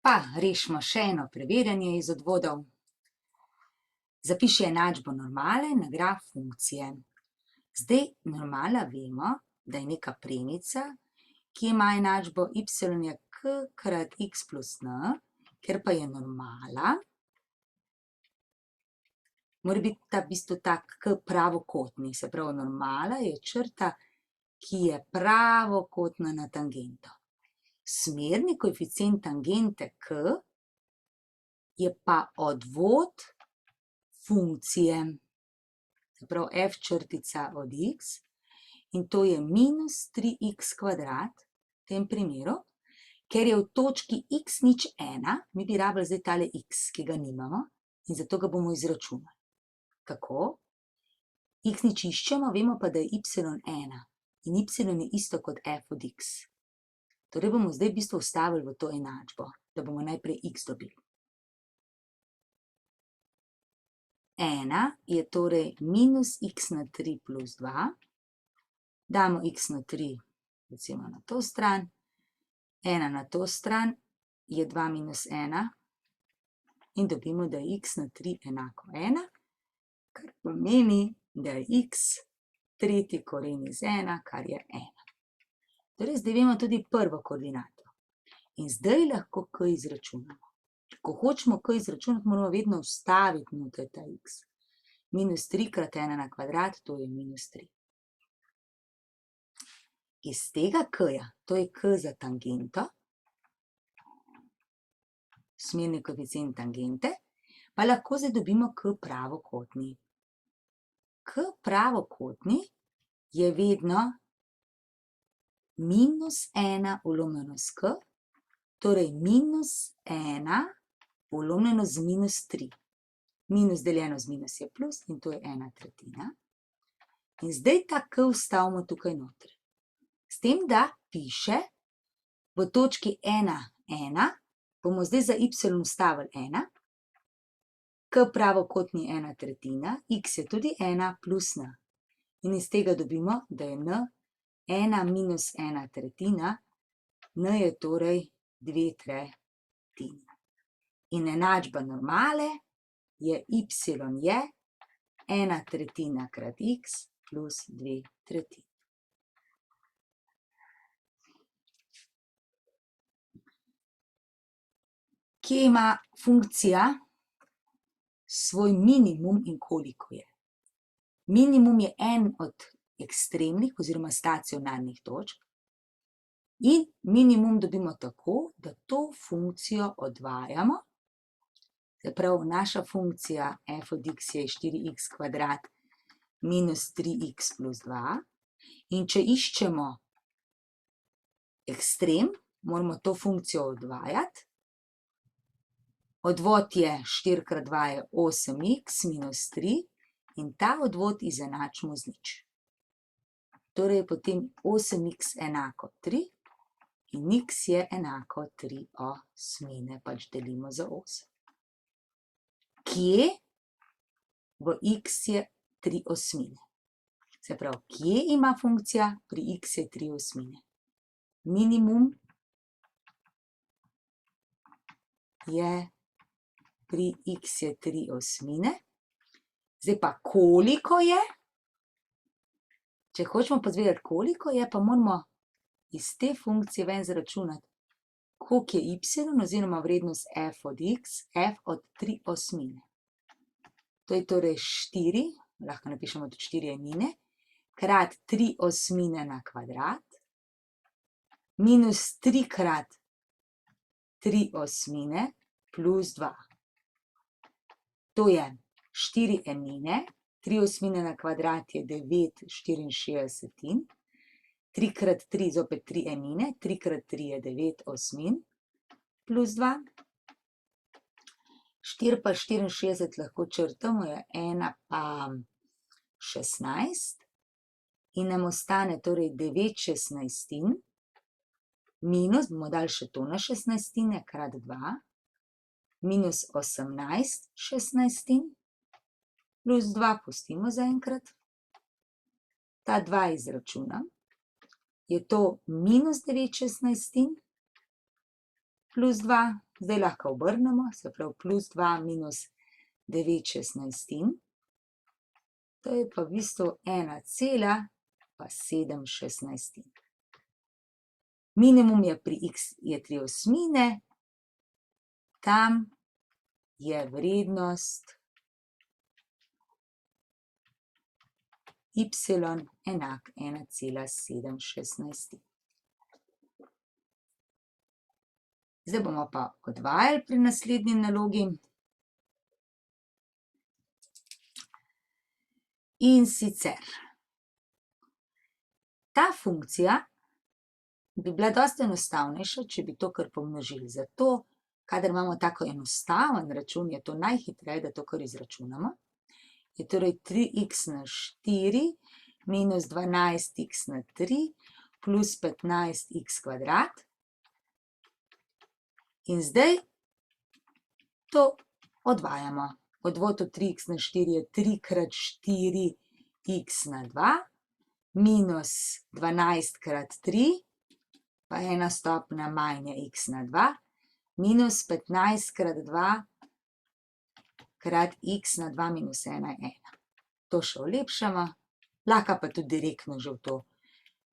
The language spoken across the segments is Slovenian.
Pa rešimo še eno preverjanje iz odvodov. Zapiši enačbo normale na graf funkcije. Zdaj normala vemo, da je neka premica, ki ima enačbo y je k krat x plus n, ker pa je normala, mora biti ta v bistvu tak k pravokotni, se pravi normala je črta, ki je pravokotna na tangento. Smerni koeficient tangente k je pa odvod funkcije, se pravi f črtica od x, in to je minus 3x kvadrat v tem primeru, ker je v točki x nič 1, mi bi rabili zdaj tale x, ki ga nimamo, in zato ga bomo izračunali. Kako? X nič iščemo, vemo pa, da je y 1, in y je isto kot f od x. Torej bomo zdaj v bistvu vstavili v to enačbo, da bomo najprej x dobili. 1 je torej minus x na 3 plus 2, damo x na 3, recimo na to stran, 1 na to stran je 2 minus 1 in dobimo, da je x na 3 enako 1, kar pomeni, da je x tretji koren iz 1, kar je 1. Torej, zdaj vemo tudi prvo koordinato. In zdaj lahko k izračunamo. Ko hočemo k izračunati, moramo vedno vstaviti noter ta x. Minus 3 krat 1 na kvadrat, to je minus 3. Iz tega k-ja, to je k za tangento, smerni koeficient tangente, pa lahko zdaj dobimo k pravokotni. K pravokotni je vedno minus 1 vlomljeno s k, torej minus 1 vlomljeno z minus 3. Minus deljeno z minus je plus in to je 1/3. In zdaj ta k vstavimo tukaj noter. S tem, da piše v točki 1, 1, bomo zdaj za y vstavili 1, k pravokotni 1/3, x je tudi 1 plus n. In iz tega dobimo, da je n 1 minus 1/3, n je torej 2/3. In enačba normale je y je 1/3 krat x plus 2/3. Kje ima funkcija svoj minimum in koliko je? Minimum je en od ekstremnih oziroma stacionarnih točk in minimum dobimo tako, da to funkcijo odvajamo. Se pravi, naša funkcija f od x je 4x kvadrat minus 3x plus 2 in če iščemo ekstrem, moramo to funkcijo odvajati. Odvod je 4 krat 2 je 8x minus 3 in ta odvod izenačimo z nič. Torej potem 8x enako 3 in x je enako 3/8, pač delimo za 8. Kje v x je 3/8? Se pravi, kje ima funkcija pri x je 3/8? Minimum je pri x je 3/8. Zdaj pa koliko je? Če hočemo pa izvedeti koliko je, pa moramo iz te funkcije ven izračunati, koliko je y oziroma vrednost f od x, f od 3/8. To je torej 4, lahko napišemo tudi 4 enine, krat 3/8 na kvadrat, minus 3 krat 3/8 plus 2. To je 4 enine, 3/8 na kvadrat je 9/64, 3 krat 3 zopet 3 enine, 3 krat 3 je 9/8 plus 2. 4 pa 64 lahko črtamo, je 1 pa 16 in nam ostane torej 9/16 minus, bomo dali še to na 16 krat 2, minus 18/16 plus 2 pustimo zaenkrat. Ta 2 izračunam, je to minus 9/16 plus 2 Zdaj lahko obrnemo, se pravi plus 2 minus 9/16. To je pa v bistvu 1,7/16. Minimum je pri x je 3/8, tam je vrednost y enak 1,7/16. Zdaj bomo pa odvajali pri naslednji nalogi. In sicer, ta funkcija bi bila dosti enostavnejša, če bi to kar pomnožili. Zato, kadar imamo tako enostaven račun, je to najhitreje, da to kar izračunamo. Je torej 3x na 4 minus 12x na 3 plus 15x kvadrat. In zdaj to odvajamo. Odvod od 3x na 4 je 3 krat 4x na 2 minus 12 krat 3, pa ena stopnja manj je x na 2, minus 15 krat 2 krat x na 2 minus 1 je 1. To še olepšamo, lahko pa tudi direktno že v to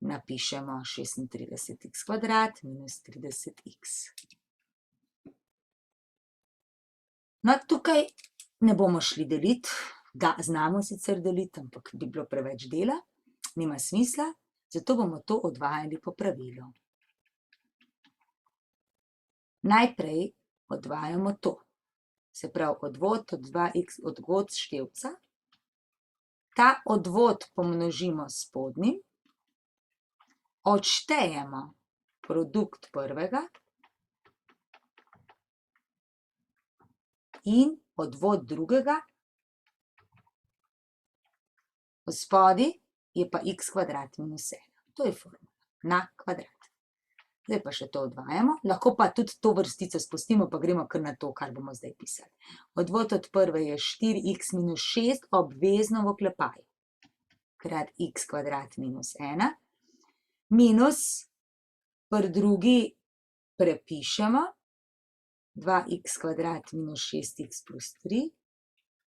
napišemo 36x kvadrat minus 30x. No, tukaj ne bomo šli deliti, znamo sicer deliti, ampak bi bilo preveč dela, nima smisla, zato bomo to odvajali po pravilu. Najprej odvajamo to, se pravi odvod od 2x, odvod števca. Ta odvod pomnožimo s spodnjim, odštejemo produkt prvega in odvod drugega, spodaj je pa x kvadrat minus 1. To je formula na kvadrat. Zdaj pa še to odvajamo, lahko pa tudi to vrstico spustimo, pa gremo kar na to, kar bomo zdaj pisali. Odvod od prve je 4x minus 6 obvezno v oklepaju, krat x kvadrat minus 1, minus pri drugi prepišemo 2x kvadrat minus 6x plus 3,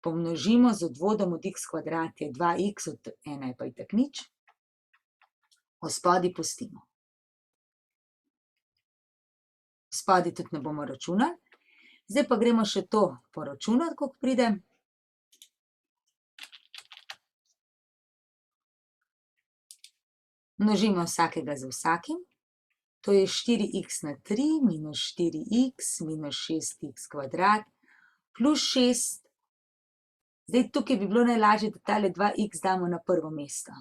pomnožimo z odvodom od x kvadrat je 2x, od 1 je pa itak nič, spodaj pustimo. Spodaj tudi ne bomo računali. Zdaj pa gremo še to poračunati, koliko pride. Množimo vsakega z vsakim. To je 4x na 3 minus 4x minus 6x kvadrat plus 6. Zdaj tukaj bi bilo najlažje, da tale 2x damo na prvo mesto.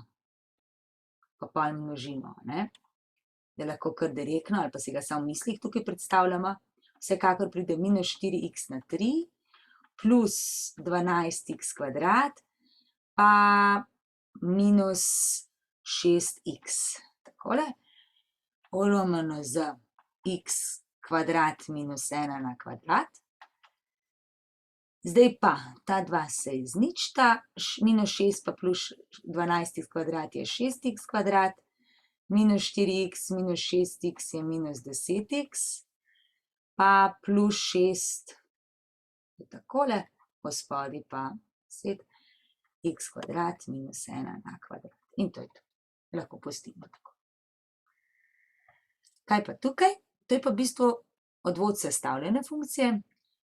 Pa pol množimo, ne? Da lahko kar direktno, ali pa si ga samo v mislih tukaj predstavljamo. Vsekakor pride minus 4x na 3 plus 12x kvadrat pa minus 6x. Takole. Polomljeno z x kvadrat minus 1 na kvadrat. Zdaj pa ta dva se izničita, minus 6 pa plus 12x kvadrat je 6x kvadrat, minus 4x minus 6x je minus 10x, pa plus 6, takole, spodaj pa 10x kvadrat minus 1 na kvadrat. In to je to. Lahko pustimo tako. Kaj pa tukaj? To je pa v bistvu odvod sestavljene funkcije.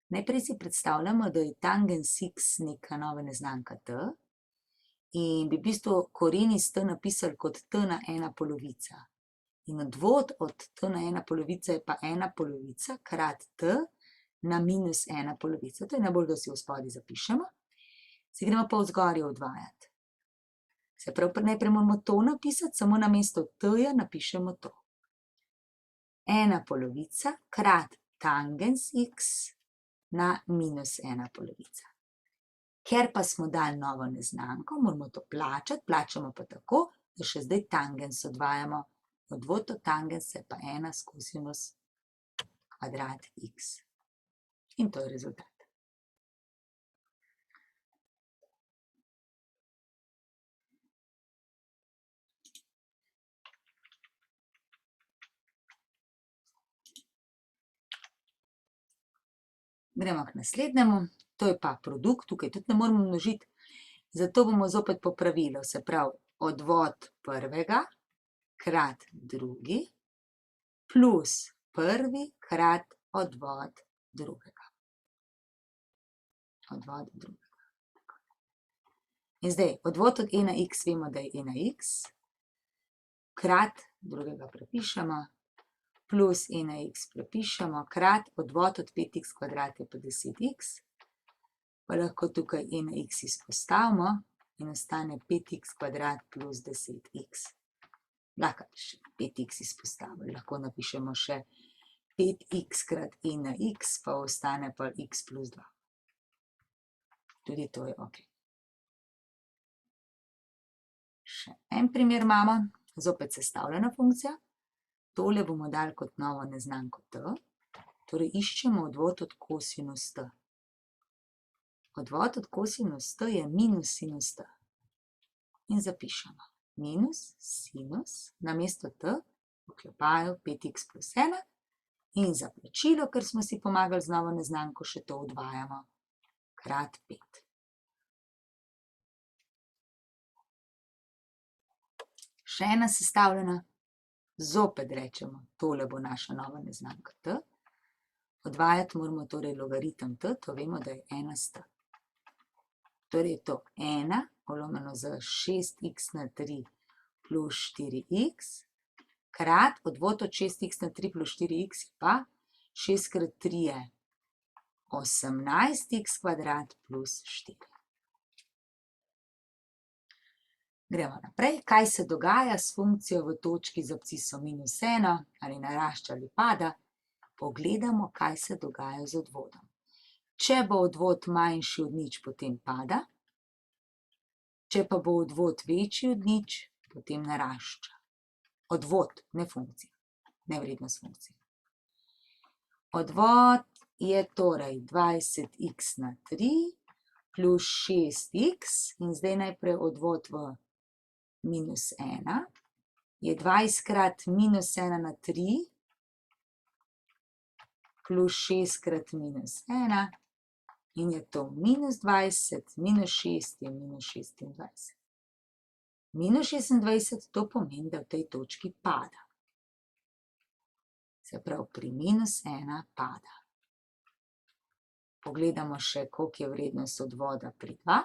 Najprej si predstavljamo, da je tangens x neka nova neznanka t in bi v bistvu koren iz t napisali kot t na 1 polovica. In odvod od t na 1 polovica je pa 1 polovica krat t na minus 1 polovica. To je najbolj, da si v spodaj zapišemo. Zdaj gremo pa v zgoraj odvajati. Se pravi, najprej moramo to napisati, samo namesto t-ja napišemo to. 1 polovica krat tangens x na minus 1 polovica. Ker pa smo dali novo neznanko, moramo to plačati, plačamo pa tako, da še zdaj tangens odvajamo. Odvod od tangensa je pa 1 skosinus kvadrat x. In to je rezultat. Gremo k naslednjemu, to je pa produkt, tukaj tudi ne moramo množiti, zato bomo zopet po pravilu, se pravi odvod prvega krat drugi plus prvi krat odvod drugega. Odvod drugega. In zdaj, odvod od e na x vemo, da je e na x, krat drugega prepišemo, plus e na x prepišemo, krat odvod od 5x kvadrat je pa 10x, pa lahko tukaj e na x izpostavimo in ostane 5x kvadrat plus 10x. Lahko še 5x izpostavili, lahko napišemo še 5x krat e na x, pa ostane pa x plus 2. Tudi to je ok. Še en primer imamo, zopet sestavljena funkcija. Tole bomo dali kot novo neznanko t, torej iščemo odvod od kosinus t. Odvod od kosinus t je minus sinus t. In zapišemo minus sinus, namesto t, v oklepaju 5x plus 1, in za plačilo, ker smo si pomagali z novo neznanko, še to odvajamo, krat 5. Še ena sestavljena, zopet rečemo, tole bo naša nova neznanka t. Odvajati moramo torej logaritem t, to vemo, da je 1 s t. Torej je to 1 polomljeno z 6x na 3 plus 4x, krat odvod od 6x na 3 plus 4x je pa 6 krat 3 je 18x kvadrat plus 4. Gremo naprej, kaj se dogaja s funkcijo v točki z absciso minus 1, ali narašča ali pada. Pogledamo, kaj se dogaja z odvodom. Če bo odvod manjši od nič, potem pada. Če pa bo odvod večji od nič, potem narašča. Odvod, ne funkcija, ne vrednost funkcije. Odvod je torej 20x na 3 plus 6x in zdaj najprej odvod v minus 1 je 20 krat minus 1 na 3 plus 6 krat minus 1 in je to minus 20, minus 6 je minus 26. Minus 26 to pomeni, da v tej točki pada. Se pravi, pri minus 1 pada. Pogledamo še, koliko je vrednost odvoda pri 2.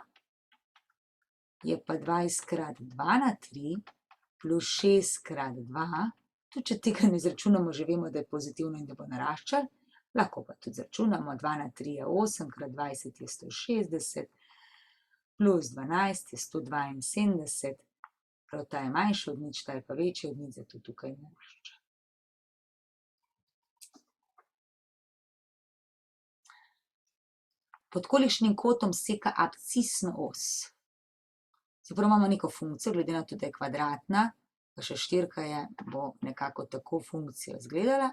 Je pa 20 krat 2 na 3 plus 6 krat 2. Tudi če tega ne izračunamo, že vemo, da je pozitivno in da bo naraščal. Lahko pa tudi izračunamo, 2 na 3 je 8, krat 20 je 160, plus 12 je 172. Prav ta je manjši od nič, ta je pa večji od nič, zato tukaj narašča. Pod kolikšnim kotom seka abscisno os? Se pravi, imamo neko funkcijo, glede na to, da je kvadratna, pa še štirka je, bo nekako tako funkcija izgledala.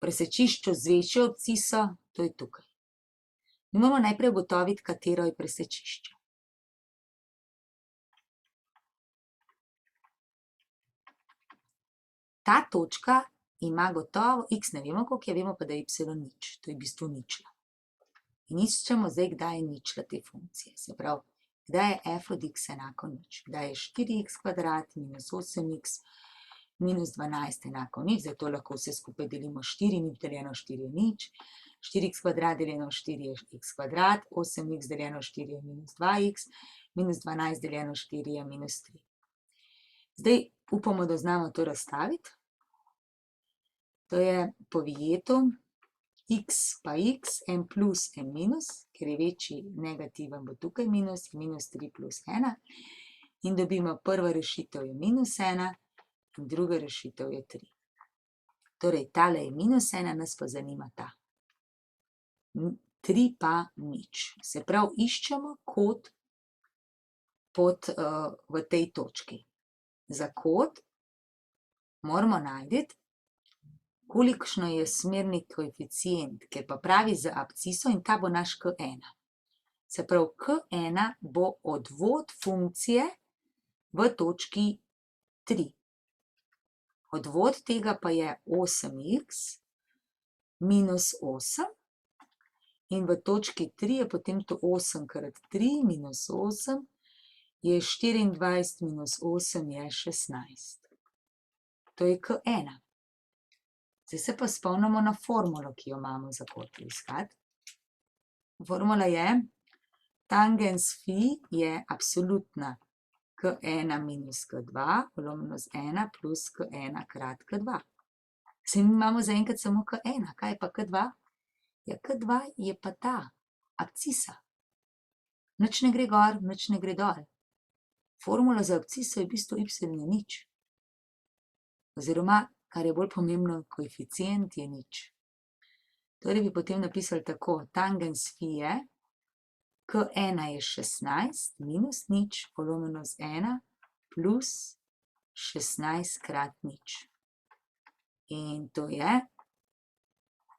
Presečišču z večjo absciso, to je tukaj. Mi moramo najprej ugotoviti, katero je presečišče. Ta točka ima gotovo, x ne vemo, koliko je, vemo pa, da je y nič, to je v bistvu ničla. In iščemo zdaj, kdaj je ničla te funkcije, se pravi, kdaj je f od x enako nič, kdaj je 4x kvadrat minus 8x minus 12 enako nič, zato lahko vse skupaj delimo 4, nič deljeno 4 je nič, 4x kvadrat deljeno 4 je x kvadrat, 8x deljeno 4 je minus 2x, minus 12 deljeno 4 je minus 3. Zdaj upamo, da znamo to razstaviti. To je po Vijetu x pa x, n plus, n minus, ker je večji negativen, bo tukaj minus 3 plus 1. In dobimo prva rešitev je minus 1 in druga rešitev je 3. Torej, tale je minus 1, nas pa zanima ta. 3 pa nič. Se pravi, iščemo kot v tej točki. Za kot moramo najti, kolikšno je smerni koeficient, ker pa pravi z absciso in ta bo naš k1. Se pravi, k1 bo odvod funkcije v točki 3. Odvod tega pa je 8x minus 8 in v točki 3 je potem to 8 krat 3 minus 8 je 24 minus 8 je 16. To je K1. Zdaj se pa spomnimo na formulo, ki jo imamo za kot iskati. Formula je, tangens phi je absolutna K1 minus K2 polomljeno z 1 plus K1 krat K2. Zdaj mi imamo zaenkrat samo K1, kaj je pa K2? Ja, K2 je pa ta abscisa. Nič ne gre gor, nič ne gre dol. Formula za absciso je v bistvu y je nič. Oziroma, kar je bolj pomembno, koeficient je nič. Torej bi potem napisali tako, tangens phi je, K1 je 16 minus nič polomljeno z 1 plus 16 krat nič. In to je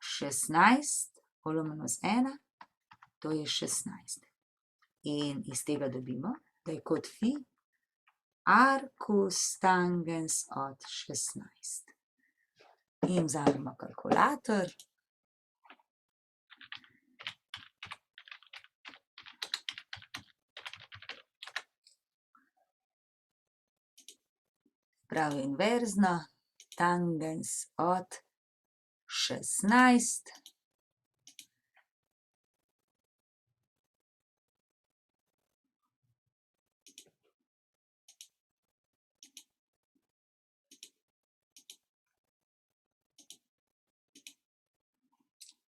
16 polomljeno z 1, to je 16. In iz tega dobimo, da je kot phi arcus tangens od 16. In vzamemo kalkulator. Pravi inverzno, tangens od 16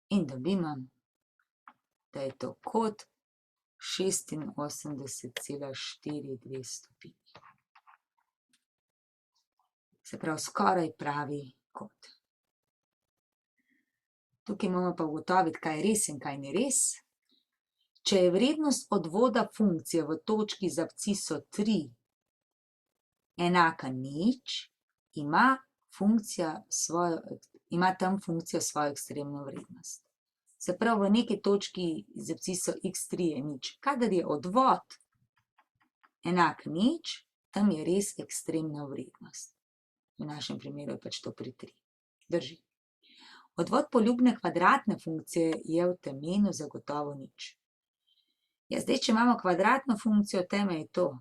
in dobimo, da je to kot 86,42 stopinj. Se pravi, skoraj pravi kot. Tukaj moramo pa ugotoviti, kaj je res in kaj ni res. Če je vrednost odvoda funkcije v točki z absciso 3 enaka nič, ima tam funkcija svojo ekstremno vrednost. Se pravi, v neki točki z absciso x3 je nič. Kadar je odvod enak nič, tam je res ekstremna vrednost. V našem primeru je pač to pri 3. Drži. Odvod poljubne kvadratne funkcije je v temenu zagotovo nič. Ja, zdaj, če imamo kvadratno funkcijo, teme je to.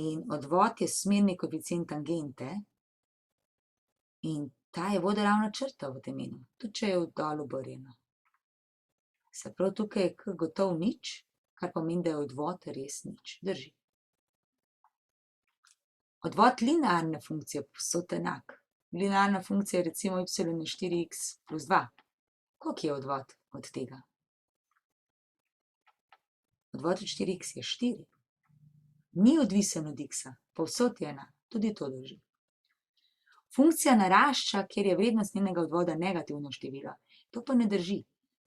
In odvod je smerni koeficient tangente. In ta je vodoravna črta v temenu, tudi če je dol obrnjeno. Se pravi, tukaj je k gotov nič, kar pomeni, da je odvod res nič. Drži. Odvod linearne funkcije povsod enak. Linearna funkcija je recimo y je 4x plus 2. Koliko je odvod od tega? Odvod od 4x je 4. Ni odvisen od x-a, povsod je enak. Tudi to drži. Funkcija narašča, kjer je vrednost njenega odvoda negativno število. To pa ne drži.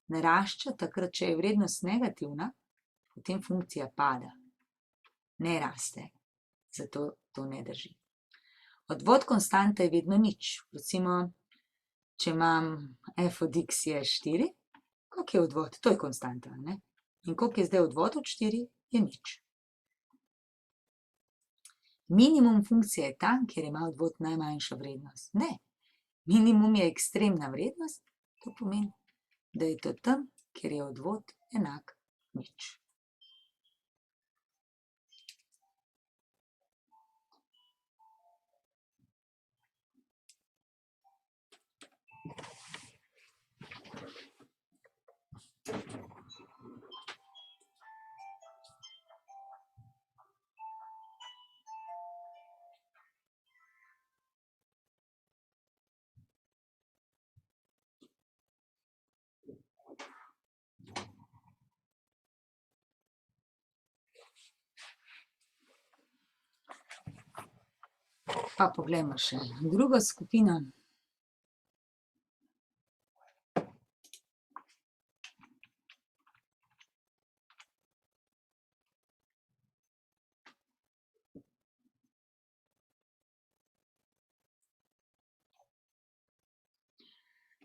Narašča takrat, če je vrednost negativna, potem funkcija pada. Ne raste. Zato to ne drži. Odvod konstante je vedno nič. Recimo, če imam f od x je 4, koliko je odvod? To je konstanta, ne? In koliko je zdaj odvod od 4? Je nič. Minimum funkcije je tam, kjer ima odvod najmanjšo vrednost. Ne. Minimum je ekstremna vrednost, to pomeni, da je to tam, kjer je odvod enak nič. Pa poglejmo še drugo skupino.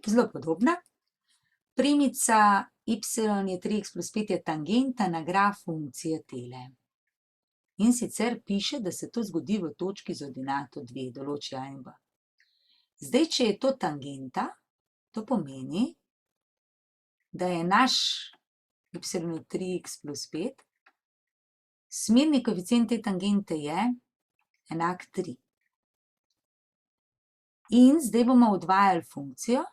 Zelo podobna. Premica y je 3x plus 5 je tangenta na graf funkcije tele. In sicer piše, da se to zgodi v točki z ordinato 2, določi a in b. Zdaj, če je to tangenta, to pomeni, da je naš y 3x plus 5, smerni koeficient te tangente je enak 3. In zdaj bomo odvajali funkcijo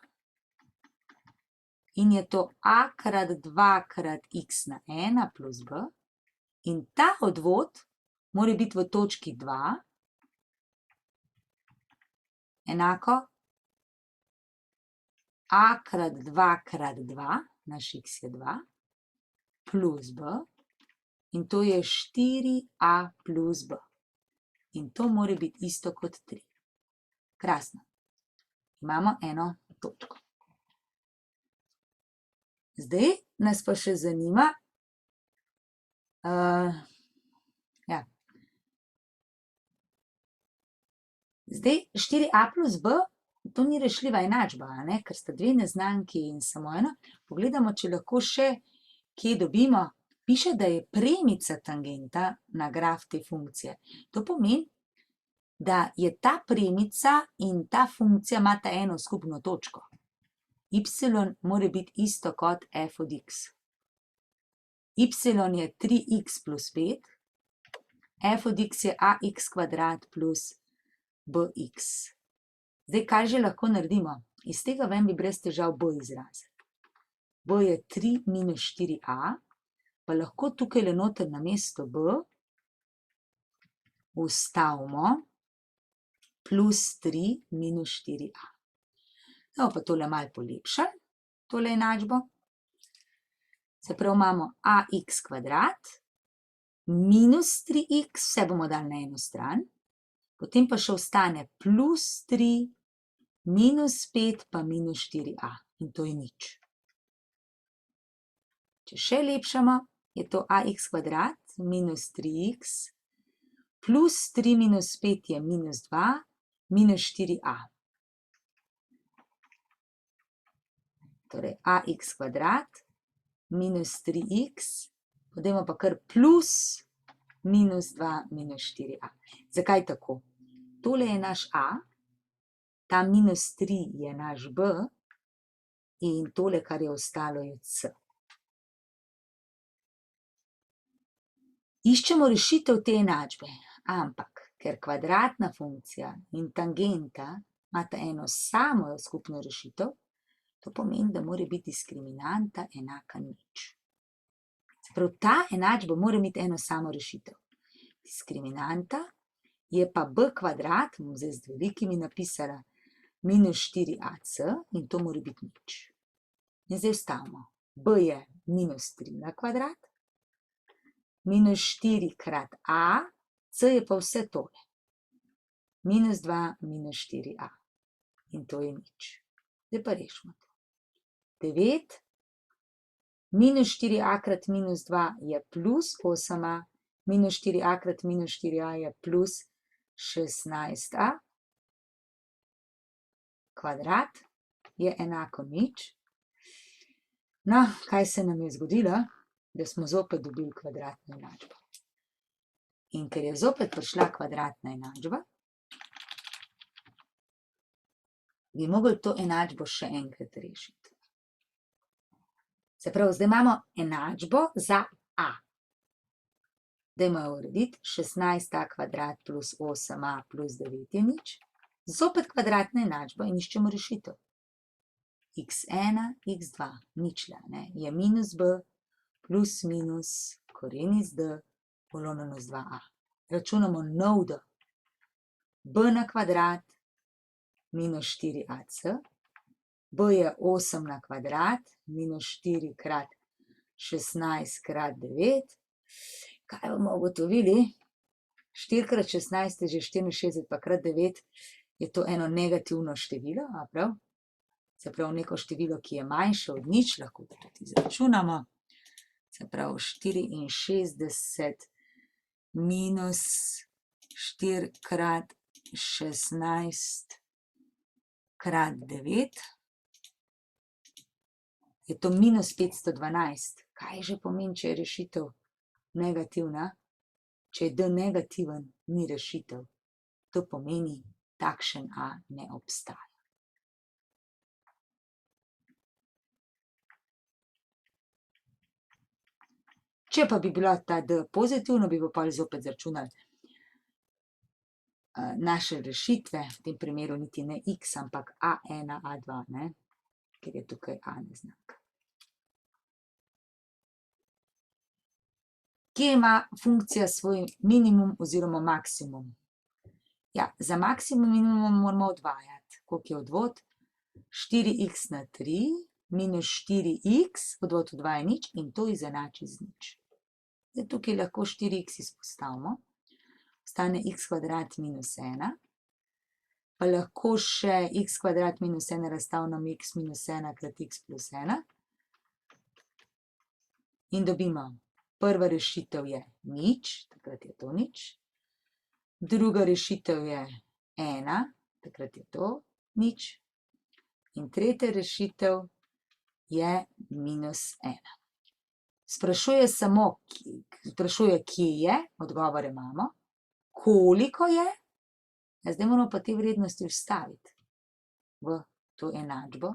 in je to a krat 2 krat x na 1 plus b in ta odvod mora biti v točki 2 enako a krat 2 krat 2, naš x je 2, plus b in to je 4a plus b. In to mora biti isto kot 3. Krasno. Imamo eno točko. Zdaj nas pa še zanima, zdaj 4a plus b, to ni rešljiva enačba, ker sta dve neznanki in samo ena. Pogledamo, če lahko še kje dobimo. Piše, da je premica tangenta na graf te funkcije. To pomeni, da je ta premica in ta funkcija imata eno skupno točko. Y mora biti isto kot f od x. Y je 3x plus 5, f od x je ax kvadrat plus bx. Zdaj, kaj že lahko naredimo? Iz tega ven bi brez težav b izrazili. B je 3 minus 4a, pa lahko tukaj le noter na mesto b vstavimo plus 3 minus 4a. Bomo pa tole malo polepšali, tole enačbo. Se pravi, imamo ax kvadrat minus 3x, vse bomo dali na eno stran, potem pa še ostane plus 3 minus 5 pa minus 4a in to je nič. Če še lepšamo, je to ax kvadrat minus 3x plus 3 minus 5 je minus 2 minus 4a. Torej, ax kvadrat minus 3x, potem pa kar plus minus 2 minus 4a. Zakaj tako? Tole je naš a, ta minus 3 je naš b in tole, kar je ostalo, je c. Iščemo rešitev te enačbe, ampak ker kvadratna funkcija in tangenta imata eno samo skupno rešitev, to pomeni, da mora biti diskriminanta enaka nič. Se pravi, ta enačba mora imeti eno samo rešitev. Diskriminanta je pa b kvadrat, bom zdaj z velikimi napisala, minus 4ac in to mora biti nič. In zdaj vstavimo. B je minus 3 na kvadrat, minus 4 krat a, c je pa vse tole. Minus 2 minus 4a in to je nič. Zdaj pa rešimo to. 9 minus 4a krat minus 2 je plus 8a, minus 4a krat minus 4a je plus 16a, kvadrat je enako nič. No, kaj se nam je zgodilo? Da smo zopet dobili kvadratno enačbo. In ker je zopet prišla kvadratna enačba, bi mogli to enačbo še enkrat rešiti. Se pravi, zdaj imamo enačbo za a. Dajmo jo urediti. 16a kvadrat plus 8a plus 9 je nič. Zopet kvadratna enačba in iščemo rešitev. x1, x2, ničla, je minus b plus minus koren iz d polomljeno z 2a. Računamo nov d. b na kvadrat minus 4ac, b je 8 na kvadrat, minus 4 krat 16 krat 9. Kaj bomo ugotovili? 4 krat 16 je že 64, pa krat 9 je to eno negativno število, a prav? Se pravi, neko število, ki je manjše od nič, lahko ga tudi izračunamo. Se pravi, 64 minus 4 krat 16 krat 9 je to minus 512. Kaj že pomeni, če je rešitev negativna? Če je d negativen, ni rešitev. To pomeni, takšen a ne obstaja. Če pa bi bila ta D pozitivna, bi pa pol zopet zračunali naše rešitve, v tem primeru niti ne x, ampak A1, A2, ne? Ker je tukaj A neznak. Kje ima funkcija svoj minimum oziroma maksimum? Ja, za maksimum in minimum moramo odvajati. Koliko je odvod? 4x na 3 minus 4x, odvod odvaja nič in to izenači z nič. Zdaj tukaj lahko 4x izpostavimo. Ostane x kvadrat minus 1. Pa lahko še x kvadrat minus 1 razstavljamo x minus 1 krat x plus 1. In dobimo, prva rešitev je nič, takrat je to nič. Druga rešitev je 1, takrat je to nič. In tretja rešitev je minus 1. Sprašuje samo, kje je, odgovore imamo. Koliko je? Zdaj moramo pa te vrednosti vstaviti v to enačbo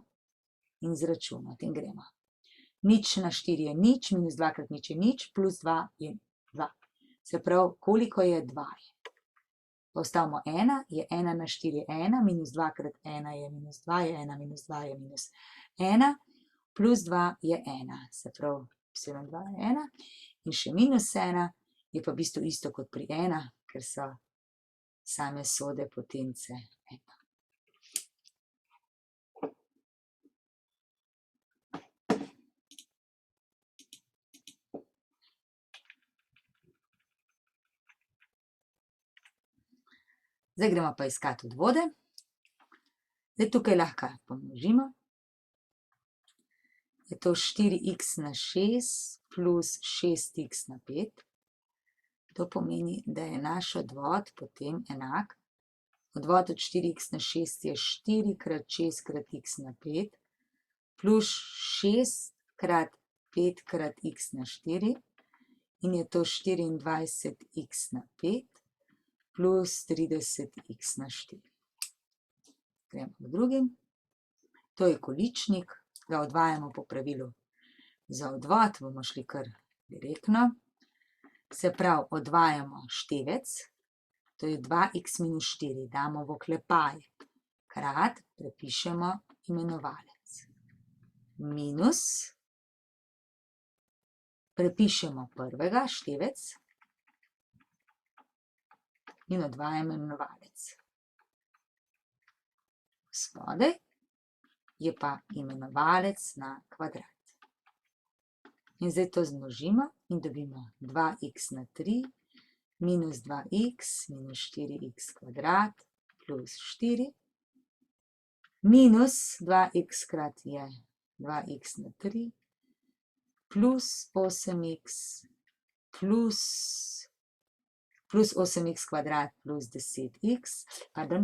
in izračunati in gremo. Nič na 4 je nič, minus 2 krat nič je nič, plus 2 je 2. Se pravi, koliko je 2 je. Postavimo 1, je 1 na 4 je 1, minus 2 krat 1 je minus 2, je 1 minus 2 je minus 1, plus 2 je 1, se pravi, 7, 2 je 1. In še minus 1 je pa v bistvu isto kot pri 1, ker so same sode potence 1. Zdaj gremo pa iskati odvode. Zdaj tukaj lahko pomnožimo. Je to 4x na 6 plus 6x na 5. To pomeni, da je naš odvod potem enak. Odvod od 4x na 6 je 4 krat 6 krat x na 5 plus 6 krat 5 krat x na 4 in je to 24x na 5 plus 30x na 4. Gremo k drugim. To je količnik, ga odvajamo po pravilu. Za odvod bomo šli kar direktno. Se pravi, odvajamo števec, to je 2x minus 4, damo v oklepaj, krat, prepišemo imenovalec. Minus, prepišemo prvega, števec, in odvajamo imenovalec. Spodaj je pa imenovalec na kvadrat. In zdaj to zmnožimo in dobimo 2x na 3 minus 2x minus 4x kvadrat plus 4 minus 2x krat je 2x na 3 plus 8x plus 8x kvadrat plus 10x, pardon,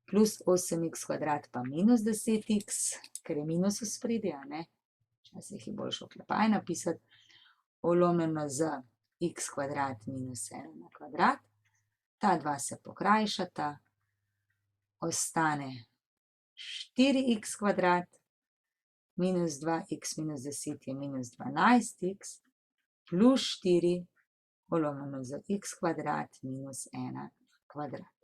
plus 8x kvadrat pa minus 10x, ker je minus v spredju, a ne? Včasih je boljše oklepaj napisati, polomljeno z x kvadrat minus 1 na kvadrat. Ta dva se pokrajšata, ostane 4x kvadrat minus 2x minus 10 je minus 12x plus 4 polomljeno z x kvadrat minus 1 kvadrat.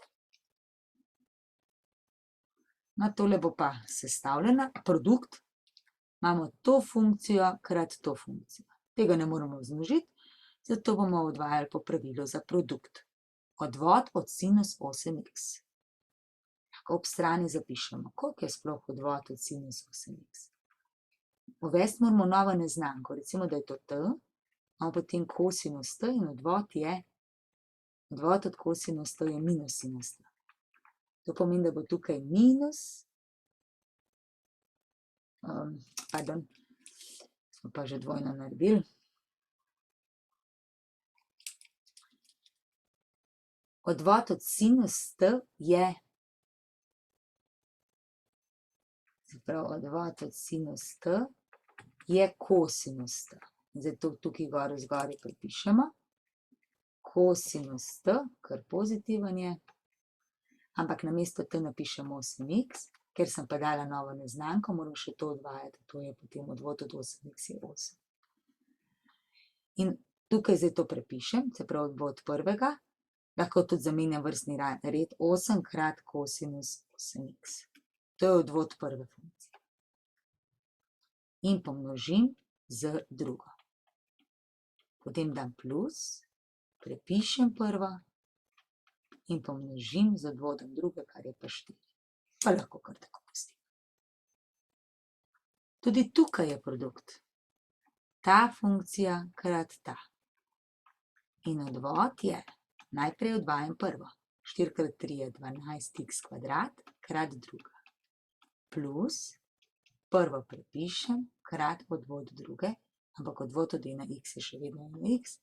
No, tole bo pa sestavljena, produkt. Imamo to funkcijo krat to funkcijo. Tega ne moremo zmnožiti, zato bomo odvajali po pravilu za produkt. Odvod od sinus 8x. Lahko ob strani zapišemo, koliko je sploh odvod od sinus 8x. Uvesti moramo novo neznanko, recimo, da je to t, imamo potem kosinus t in odvod od kosinus t je minus sinus t. To pomeni, da bo tukaj minus, pardon, smo pa že dvojno naredili. Odvod od sinus t je, se pravi, odvod od sinus t je kosinus t. Zdaj to tukaj gor zgoraj pripišemo. Kosinus t, kar pozitiven je, ampak namesto t napišemo 8x, ker sem pa dala novo neznanko, moram še to odvajati, to je potem odvod od 8x je 8. In tukaj zdaj to prepišem, se pravi odvod prvega, lahko tudi zamenjam vrstni red, 8 krat kosinus 8x. To je odvod prve funkcije. In pomnožim z drugo. Potem dam plus, prepišem prvo in pomnožim z odvodom druge, kar je pa 4. Pa lahko kar tako pustim. Tudi tukaj je produkt. Ta funkcija krat ta. In odvod je, najprej odvajam prvo. 4 krat 3 je 12x kvadrat krat druga. Plus, prvo prepišem krat odvod druge, ampak odvod od 1x je še vedno 1x.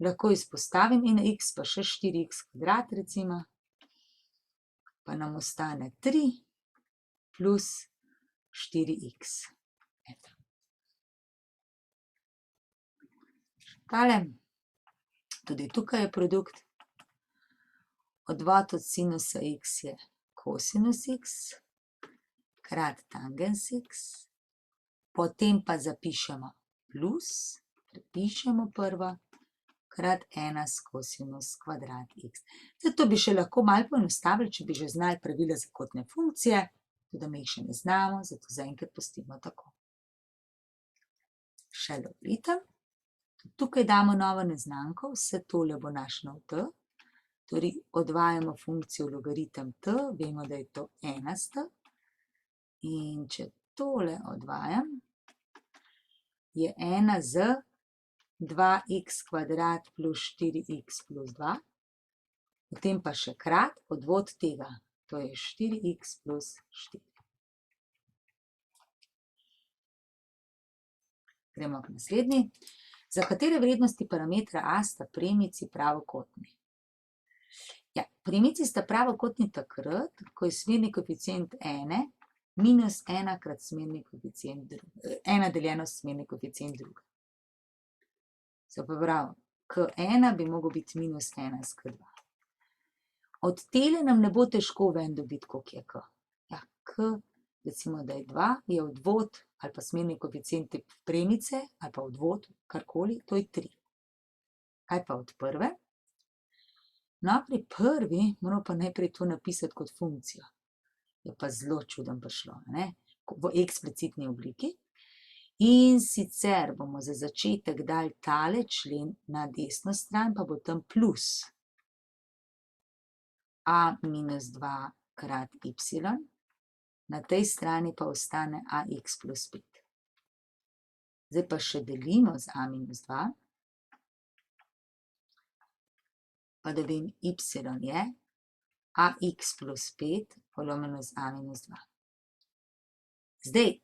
Lahko izpostavim 1x pa še 4x kvadrat recimo. Pa nam ostane 3 plus 4x. Eto. Tale, tudi tukaj je produkt. Odvod od sinusa x je kosinus x krat tangens x. Potem pa zapišemo plus, prepišemo prvo, krat 1 s kosinus kvadrat x. Zdaj to bi še lahko malo poenostavili, če bi že znali pravila za kotne funkcije, tudi mi jih še ne znamo, zato zaenkrat pustimo tako. Še logaritm. Tukaj damo novo neznanko, vse tole bo naš nov t. Torej odvajamo funkcijo logaritem t, vemo, da je to 1 s t. In če tole odvajam, je 1 z 2x kvadrat plus 4x plus 2. Potem pa še krat odvod tega, to je 4x plus 4. Gremo k naslednji. Za katere vrednosti parametra a sta premici pravokotni? Ja, premici sta pravokotni takrat, ko je smerni koeficient ene minus 1 krat smerni koeficient druge, 1 deljeno s smerni koeficient druge. Se pravi, k1 bi mogel biti minus 1 s k2. Od tele nam ne bo težko ven dobiti, koliko je k. Ja, k, recimo, da je 2, je odvod ali pa smerni koeficient te premice, ali pa odvod, karkoli, to je 3. Kaj pa od prve? No, pri prvi moramo pa najprej to napisati kot funkcijo. Je pa zelo čudno prišlo, ne? V eksplicitni obliki. In sicer bomo za začetek dali tale člen na desno stran, pa bo tam plus a minus 2 krat y, na tej strani pa ostane ax plus 5. Zdaj pa še delimo z a minus 2, pa dobim y je ax plus 5 polomljeno z a minus 2. Zdaj,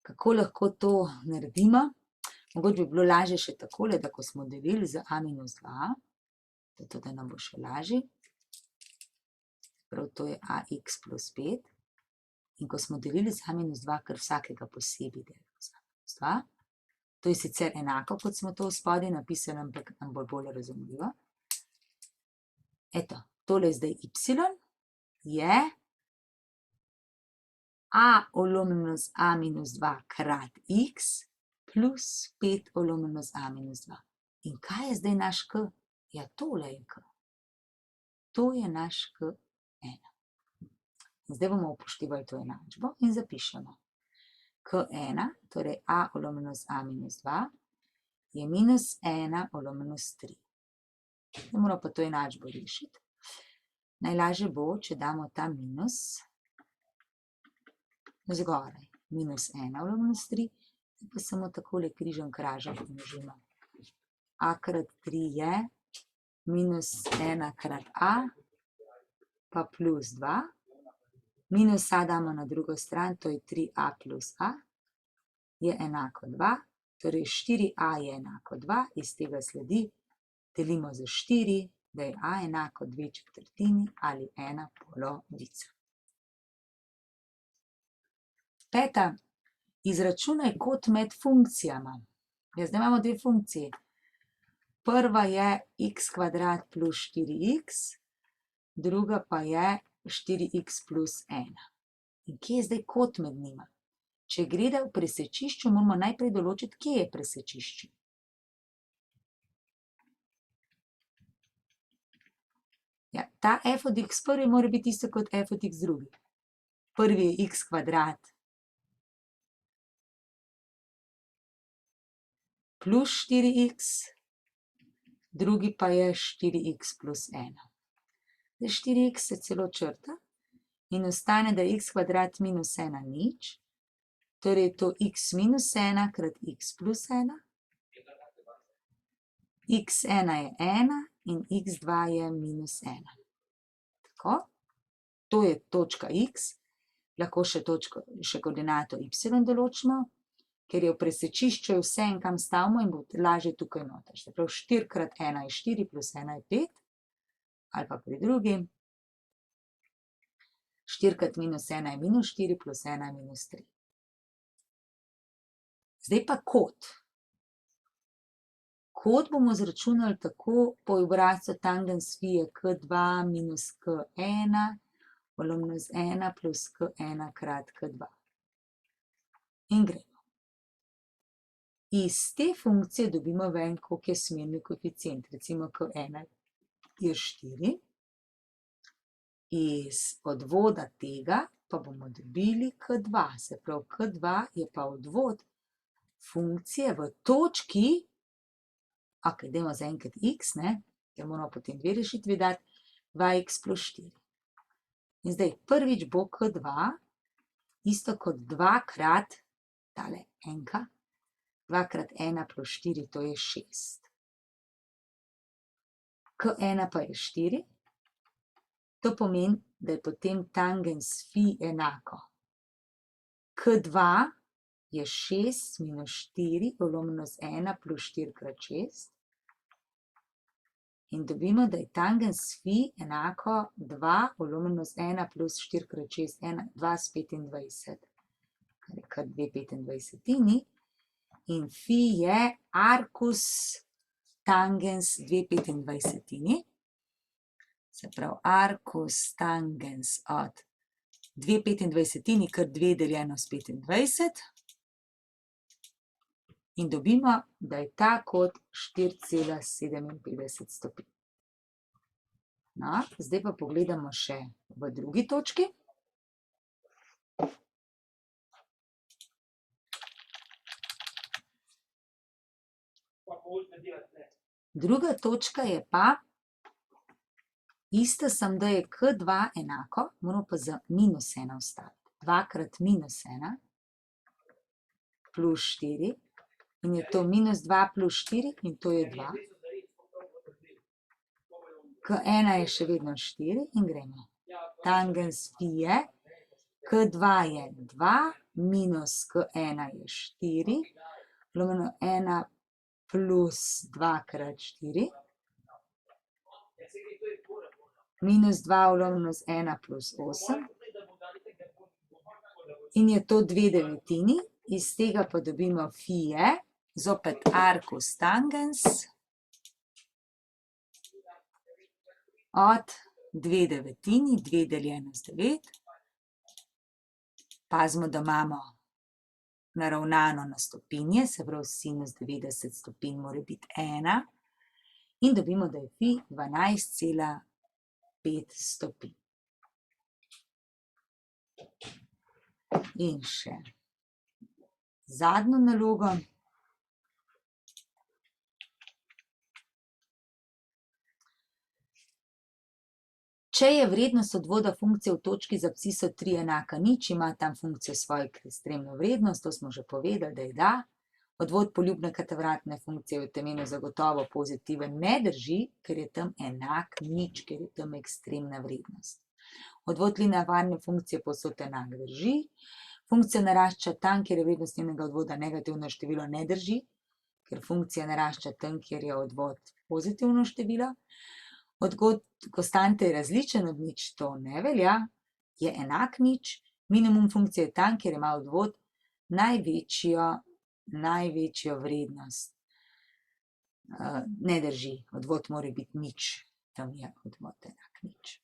kako lahko to naredimo? Mogoče bi bilo lažje še takole, da ko smo delili z a minus 2, zato da nam bo še lažje, prav to je ax plus 5, in ko smo delili z a minus 2, kar vsakega posebej delimo z a minus 2, to je sicer enako, kot smo to v spodaj napisali, ampak nam bo bolj razumljivo. Eto, tole je zdaj y, je a olomljeno z a minus 2 krat x plus 5 olomljeno z a minus 2. In kaj je zdaj naš k? Ja, tole je k. To je naš k1. Zdaj bomo upoštevali to enačbo in zapišemo. K1, torej a olomljeno z a minus 2, je minus 1 olomljeno s 3. Zdaj moramo pa to enačbo rešiti. Najlažje bo, če damo ta minus zgoraj. Minus 1 olomljeno s 3, pa samo takole križem kražem pomnožimo. A krat 3 je minus 1 krat a, pa plus 2. Minus a damo na drugo stran, to je 3a plus a, je enako 2. Torej 4a je enako 2, iz tega sledi, delimo z 4, da je a enako 2/4 ali 1 polovica. Peta, izračunaj kot med funkcijama. Ja, zdaj imamo dve funkciji. Prva je x kvadrat plus 4x, druga pa je 4x plus 1. In kje je zdaj kot med njima? Če gre v presečišču, moramo najprej določiti, kje je presečišče. ta f od x prvi mora biti isto kot f od x drugi. Prvi je x kvadrat plus 4x, drugi pa je 4x plus 1. Zdaj 4x se celo črta in ostane, da je x kvadrat minus 1 nič, torej je to x minus 1 krat x plus 1, x1 je 1 in x2 je minus 1. Tako, to je točka x, lahko še koordinato y določimo, ker je v presečišču je vse en kam stavimo in bo lažje tukaj noter. Se pravi 4 krat 1 je 4 plus 1 je 5, ali pa pri drugi 4 krat minus 1 je minus 4 plus 1 je minus 3. Zdaj pa kot. Kot bomo izračunali tako po obrazcu tangens phi je k2 minus k1 volumno z 1 plus k1 krat k2. In gremo. Iz te funkcije dobimo ven, koliko je smerni koeficient. Recimo k1 je 4. Iz odvoda tega pa bomo dobili k2. Se pravi, k2 je pa odvod funkcije v točki, ok, dajmo zaenkrat x, ne, ker moramo potem dve rešitvi dati, 2x plus 4. In zdaj prvič bo k2 isto kot 2 krat tale enka, 2 krat 1 plus 4, to je 6. K1 pa je 4. To pomeni, da je potem tangens phi enako. K2 je 6 minus 4 volumno z 1 plus 4 krat 6. In dobimo, da je tangens phi enako 2 volumno z 1 plus 4 krat 6, 2 s 25, kar je kar 2 25. In phi je arcus tangens 2 25. Se pravi, arcus tangens od 2 25, kar 2 deljeno s 25. In dobimo, da je ta kot 4,57 stopinj. No, zdaj pa pogledamo še v drugi točki. Druga točka je pa ista, samo da je k2 enako, moramo pa za minus 1 ostaviti. 2 krat minus 1 plus 4 in je to minus 2 plus 4 in to je 2. K1 je še vedno 4 in gremo. Tangens phi je, k2 je 2 minus k1 je 4, volumno 1 plus 2 krat 4, minus 2 volumno z 1 plus 8 in je to 2/9. Iz tega pa dobimo phi je, zopet arcus tangens od 2/9, 2 deljeno z 9. Pazimo, da imamo naravnano na stopinje, se pravi sinus 90 stopinj mora biti 1. In dobimo, da je phi 12,5 stopinj. In še zadnjo nalogo. Če je vrednost odvoda funkcije v točki z absciso 3 enaka nič, ima tam funkcija svojo ekstremno vrednost, to smo že povedali, da je da. Odvod poljubne kvadratne funkcije v temenu zagotovo pozitiven ne drži, ker je tam enak nič, ker je tam ekstremna vrednost. Odvod linearne funkcije povsod enak drži. Funkcija narašča tam, kjer je vrednost njenega odvoda negativno število, ne drži, ker funkcija narašča tam, kjer je odvod pozitivno število. Odvod konstante je različen od nič, to ne velja, je enak nič. Minimum funkcije je tam, kjer ima odvod največjo vrednost. Ne drži, odvod mora biti nič, tam je odvod enak nič.